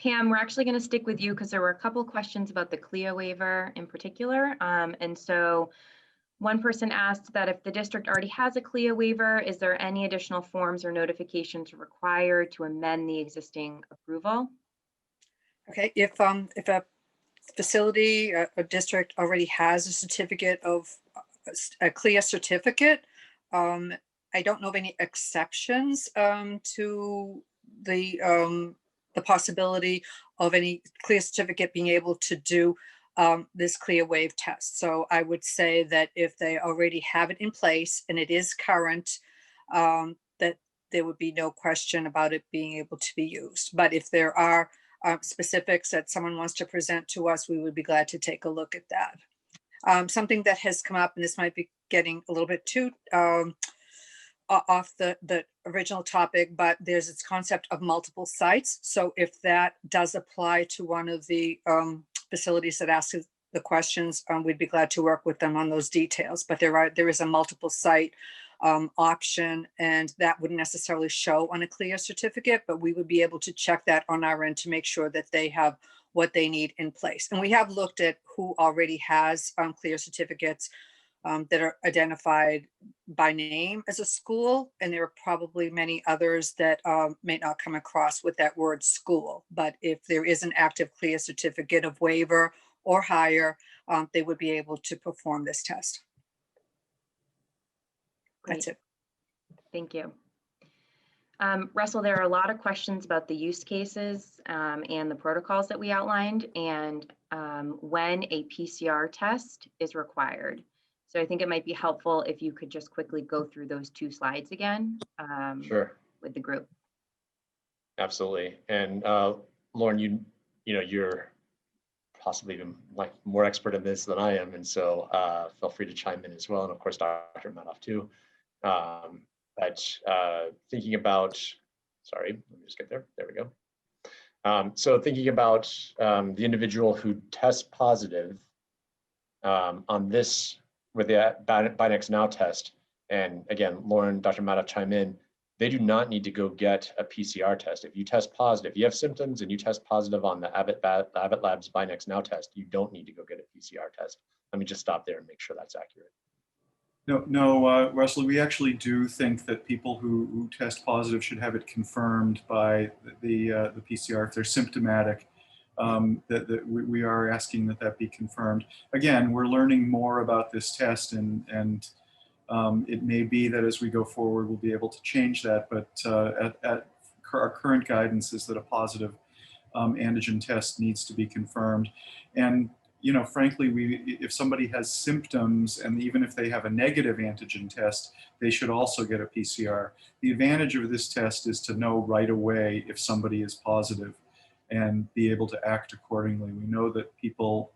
Pam, we're actually going to stick with you because there were a couple questions about the CLIO waiver in particular. And so one person asked that if the district already has a CLIO waiver, is there any additional forms or notifications required to amend the existing approval? Okay, if a facility, a district already has a certificate of a CLIA certificate, I don't know of any exceptions to the possibility of any CLIA certificate being able to do this CLIO Waiver test. So I would say that if they already have it in place and it is current, that there would be no question about it being able to be used. But if there are specifics that someone wants to present to us, we would be glad to take a look at that. Something that has come up, and this might be getting a little bit too off the original topic, but there's this concept of multiple sites. So if that does apply to one of the facilities that asks the questions, we'd be glad to work with them on those details. But there is a multiple site option, and that wouldn't necessarily show on a CLIO certificate, but we would be able to check that on our end to make sure that they have what they need in place. And we have looked at who already has CLIO certificates that are identified by name as a school, and there are probably many others that may not come across with that word school. But if there is an active CLIO certificate of waiver or higher, they would be able to perform this test. That's it. Thank you. Russell, there are a lot of questions about the use cases and the protocols that we outlined, and when a PCR test is required. So I think it might be helpful if you could just quickly go through those 2 slides again Sure. with the group. Absolutely. And Lauren, you're possibly even like more expert in this than I am, and so feel free to chime in as well. And of course, Dr. Madoff too. But thinking about, sorry, let me just get there. There we go. So thinking about the individual who tests positive on this with the BinaxNOW test, and again, Lauren, Dr. Madoff chime in, they do not need to go get a PCR test. If you test positive, you have symptoms and you test positive on the Abbott Labs BinaxNOW test, you don't need to go get a PCR test. Let me just stop there and make sure that's accurate. No, Russell, we actually do think that people who test positive should have it confirmed by the PCR if they're symptomatic. That we are asking that be confirmed. Again, we're learning more about this test, and it may be that as we go forward, we'll be able to change that. But at our current guidance is that a positive antigen test needs to be confirmed. And frankly, if somebody has symptoms, and even if they have a negative antigen test, they should also get a PCR. The advantage of this test is to know right away if somebody is positive and be able to act accordingly. We know that people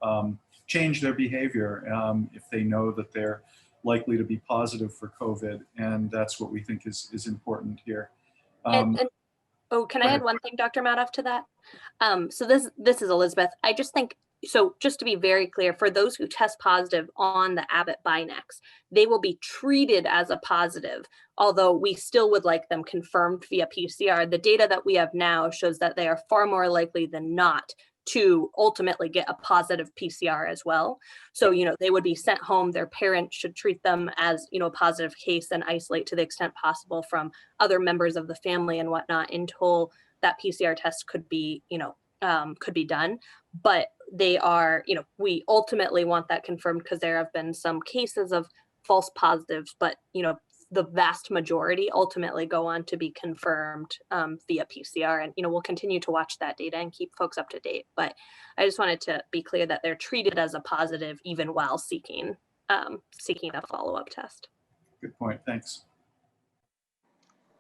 change their behavior if they know that they're likely to be positive for COVID, and that's what we think is important here. Oh, can I add one thing, Dr. Madoff, to that? So this is Elizabeth. I just think, so just to be very clear, for those who test positive on the Abbott Binax, they will be treated as a positive, although we still would like them confirmed via PCR. The data that we have now shows that they are far more likely than not to ultimately get a positive PCR as well. So, they would be sent home. Their parents should treat them as, a positive case and isolate to the extent possible from other members of the family and whatnot until that PCR test could be, could be done. But they are, we ultimately want that confirmed because there have been some cases of false positives, but, the vast majority ultimately go on to be confirmed via PCR. And, we'll continue to watch that data and keep folks up to date. But I just wanted to be clear that they're treated as a positive even while seeking a follow-up test. Good point. Thanks.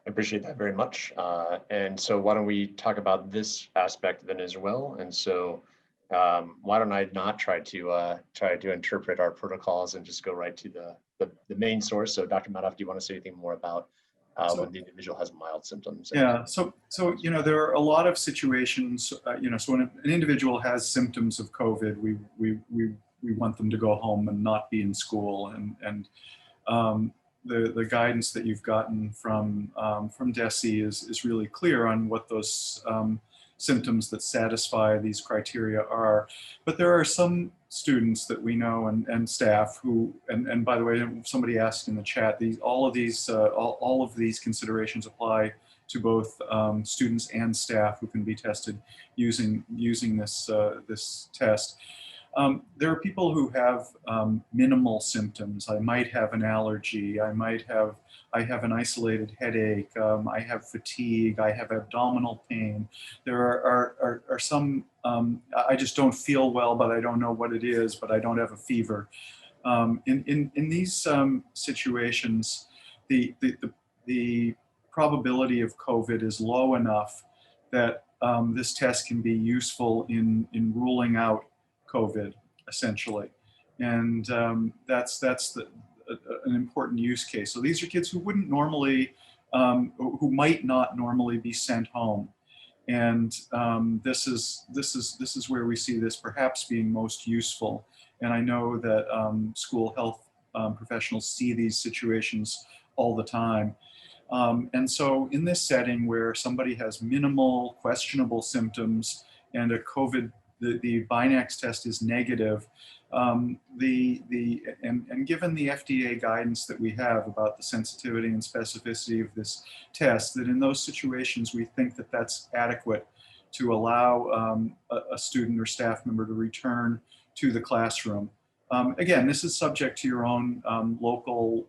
I appreciate that very much. And so why don't we talk about this aspect then as well? And so why don't I not try to interpret our protocols and just go right to the main source? So Dr. Madoff, do you want to say anything more about when the individual has mild symptoms? Yeah, so there are a lot of situations, so when an individual has symptoms of COVID, we want them to go home and not be in school. And the guidance that you've gotten from DESE is really clear on what those symptoms that satisfy these criteria are. But there are some students that we know and staff who, and by the way, somebody asked in the chat, all of these considerations apply to both students and staff who can be tested using this test. There are people who have minimal symptoms. I might have an allergy. I have an isolated headache. I have fatigue. I have abdominal pain. There are some, I just don't feel well, but I don't know what it is, but I don't have a fever. In these situations, the probability of COVID is low enough that this test can be useful in ruling out COVID, essentially. And that's an important use case. So these are kids who wouldn't normally, who might not normally be sent home. And this is where we see this perhaps being most useful. And I know that school health professionals see these situations all the time. And so in this setting where somebody has minimal questionable symptoms and a COVID, the Binax test is negative, and given the FDA guidance that we have about the sensitivity and specificity of this test, that in those situations we think that that's adequate to allow a student or staff member to return to the classroom. Again, this is subject to your own local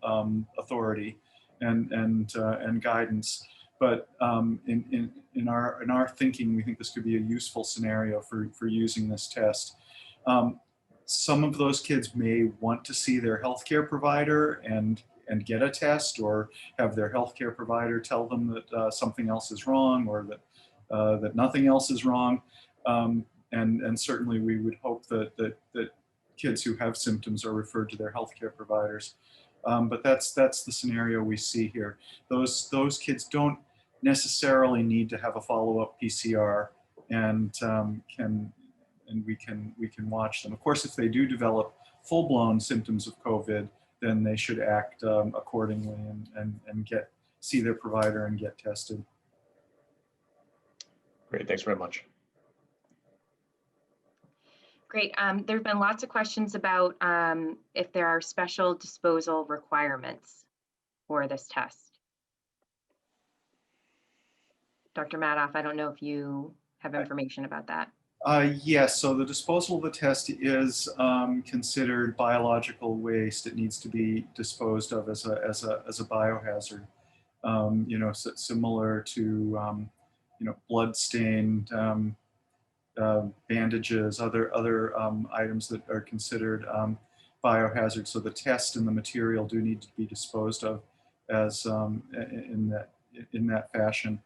authority and guidance, but in our thinking, we think this could be a useful scenario for using this test. Some of those kids may want to see their healthcare provider and get a test, or have their healthcare provider tell them that something else is wrong, or that nothing else is wrong. And certainly we would hope that kids who have symptoms are referred to their healthcare providers. But that's the scenario we see here. Those kids don't necessarily need to have a follow-up PCR, and we can watch them. Of course, if they do develop full-blown symptoms of COVID, then they should act accordingly and see their provider and get tested. Great, thanks very much. Great. There have been lots of questions about if there are special disposal requirements for this test. Dr. Madoff, I don't know if you have information about that. Yes, so the disposal of the test is considered biological waste. It needs to be disposed of as a biohazard. You know, similar to you know, blood-stained bandages, other items that are considered biohazard. So the test and the material do need to be disposed of as in that fashion.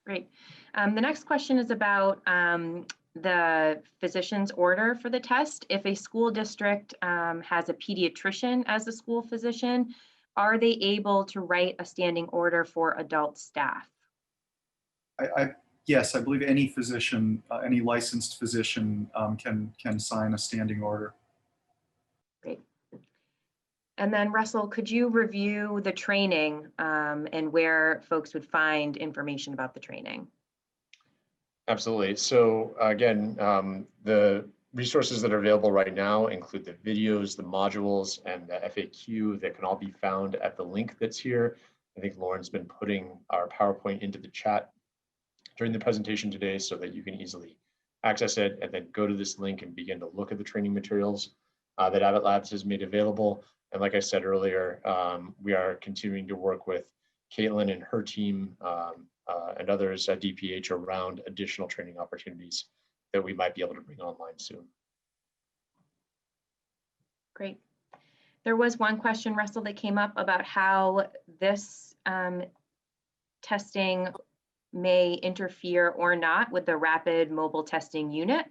Great. The next question is about the physician's order for the test. If a school district has a pediatrician as a school physician, are they able to write a standing order for adult staff? Yes, I believe any physician, any licensed physician can sign a standing order. Great. And then Russell, could you review the training and where folks would find information about the training? Absolutely. So again, the resources that are available right now include the videos, the modules, and the FAQ that can all be found at the link that's here. I think Lauren's been putting our PowerPoint into the chat during the presentation today so that you can easily access it and then go to this link and begin to look at the training materials that Abbott Labs has made available. And like I said earlier, we are continuing to work with Caitlin and her team and others at DPH around additional training opportunities that we might be able to bring online soon. Great. There was one question, Russell, that came up about how this testing may interfere or not with the rapid mobile testing unit,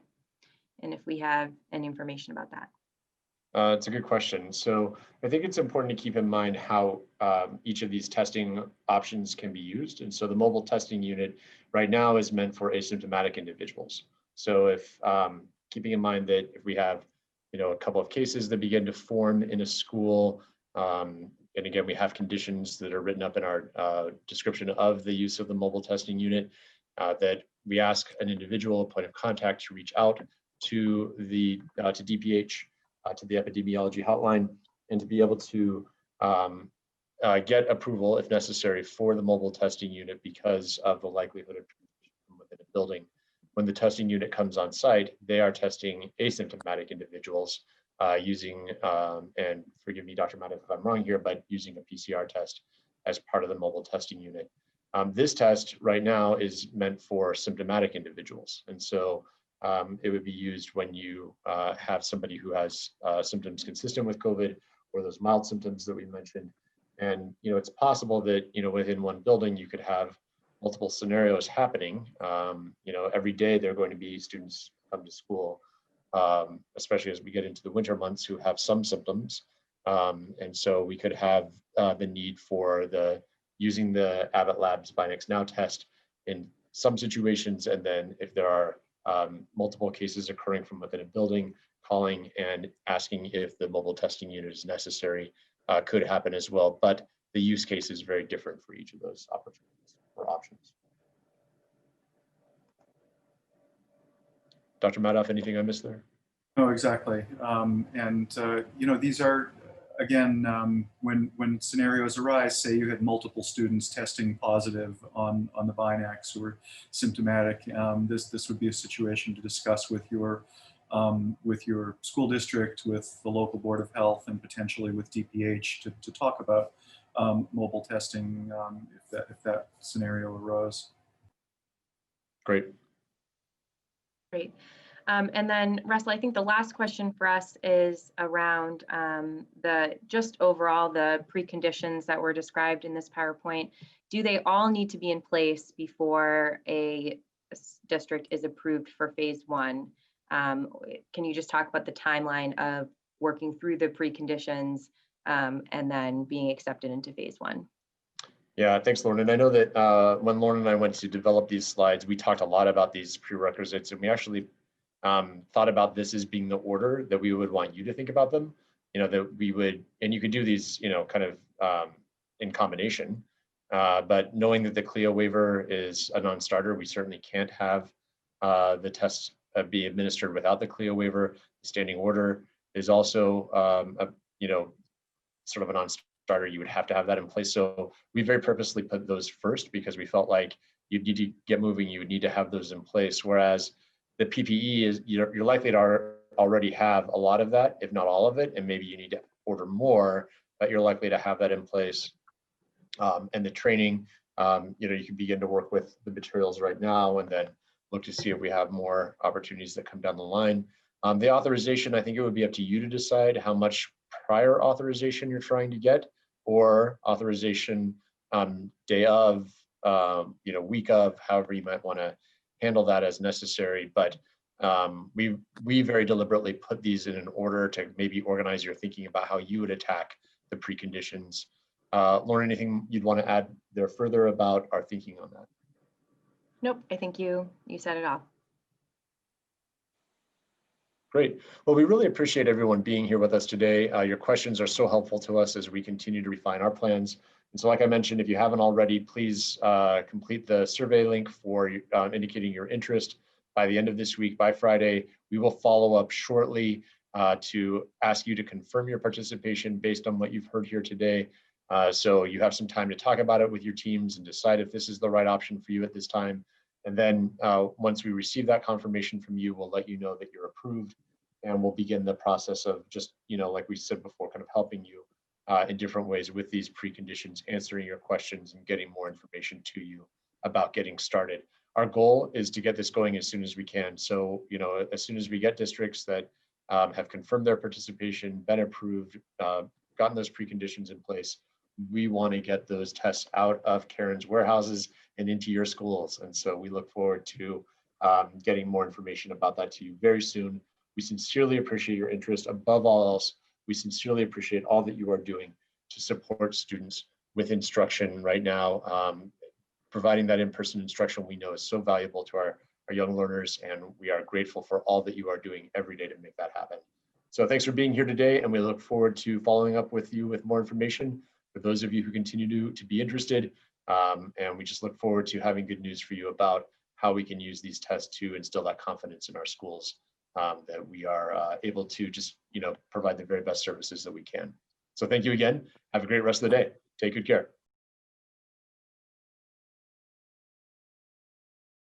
and if we have any information about that. It's a good question. So I think it's important to keep in mind how each of these testing options can be used. And so the mobile testing unit right now is meant for asymptomatic individuals. So if keeping in mind that if we have, you know, a couple of cases that begin to form in a school, and again, we have conditions that are written up in our description of the use of the mobile testing unit, that we ask an individual, a point of contact, to reach out to the to DPH, to the epidemiology hotline, and to be able to get approval, if necessary, for the mobile testing unit because of the likelihood of transmission within a building. When the testing unit comes on site, they are testing asymptomatic individuals using, and forgive me, Dr. Madoff, if I'm wrong here, but using a PCR test as part of the mobile testing unit. This test right now is meant for symptomatic individuals. And so it would be used when you have somebody who has symptoms consistent with COVID or those mild symptoms that we mentioned. And, you know, it's possible that, you know, within one building, you could have multiple scenarios happening. You know, every day there are going to be students come to school. especially as we get into the winter months, who have some symptoms. And so we could have the need for using the Abbott Labs BinaxNOW test in some situations, and then if there are multiple cases occurring from within a building, calling and asking if the mobile testing unit is necessary could happen as well. But the use case is very different for each of those opportunities or options. Dr. Madoff, anything I missed there? No, exactly. You know, these are, again, when scenarios arise, say you had multiple students testing positive on the Binax who were symptomatic, this would be a situation to discuss with your school district, with the local board of health, and potentially with DPH to talk about mobile testing if that scenario arose. Great. Great. And then Russell, I think the last question for us is around just overall the preconditions that were described in this PowerPoint. Do they all need to be in place before a district is approved for phase 1? Can you just talk about the timeline of working through the preconditions and then being accepted into phase 1? Yeah, thanks, Lauren. And I know that when Lauren and I went to develop these slides, we talked a lot about these prerequisites, and we actually thought about this as being the order that we would want you to think about them. You know, that we would, and you could do these, you know, kind of in combination, but knowing that the CLIO waiver is a non-starter, we certainly can't have the tests be administered without the CLIO waiver. The standing order is also, you know, sort of a non-starter. You would have to have that in place. So we very purposely put those first because we felt like you need to get moving. You would need to have those in place. Whereas the PPE is, you're likely to already have a lot of that, if not all of it, and maybe you need to order more, but you're likely to have that in place. And the training, you know, you can begin to work with the materials right now and then look to see if we have more opportunities that come down the line. The authorization, I think it would be up to you to decide how much prior authorization you're trying to get, or authorization day of, you know, week of, however you might want to handle that as necessary. But we very deliberately put these in an order to maybe organize your thinking about how you would attack the preconditions. Lauren, anything you'd want to add there further about our thinking on that? Nope, I think you said it all. Great. Well, we really appreciate everyone being here with us today. Your questions are so helpful to us as we continue to refine our plans. And so like I mentioned, if you haven't already, please complete the survey link for indicating your interest by the end of this week, by Friday. We will follow up shortly to ask you to confirm your participation based on what you've heard here today. So you have some time to talk about it with your teams and decide if this is the right option for you at this time. And then once we receive that confirmation from you, we'll let you know that you're approved, and we'll begin the process of just, you know, like we said before, kind of helping you in different ways with these preconditions, answering your questions and getting more information to you about getting started. Our goal is to get this going as soon as we can. So, you know, as soon as we get districts that have confirmed their participation, been approved, gotten those preconditions in place, we want to get those tests out of Karen's warehouses and into your schools. And so we look forward to getting more information about that to you very soon. We sincerely appreciate your interest. Above all else, we sincerely appreciate all that you are doing to support students with instruction right now. Providing that in-person instruction we know is so valuable to our young learners, and we are grateful for all that you are doing every day to make that happen. So thanks for being here today, and we look forward to following up with you with more information for those of you who continue to be interested. And we just look forward to having good news for you about how we can use these tests to instill that confidence in our schools, that we are able to just, you know, provide the very best services that we can. So thank you again. Have a great rest of the day. Take good care.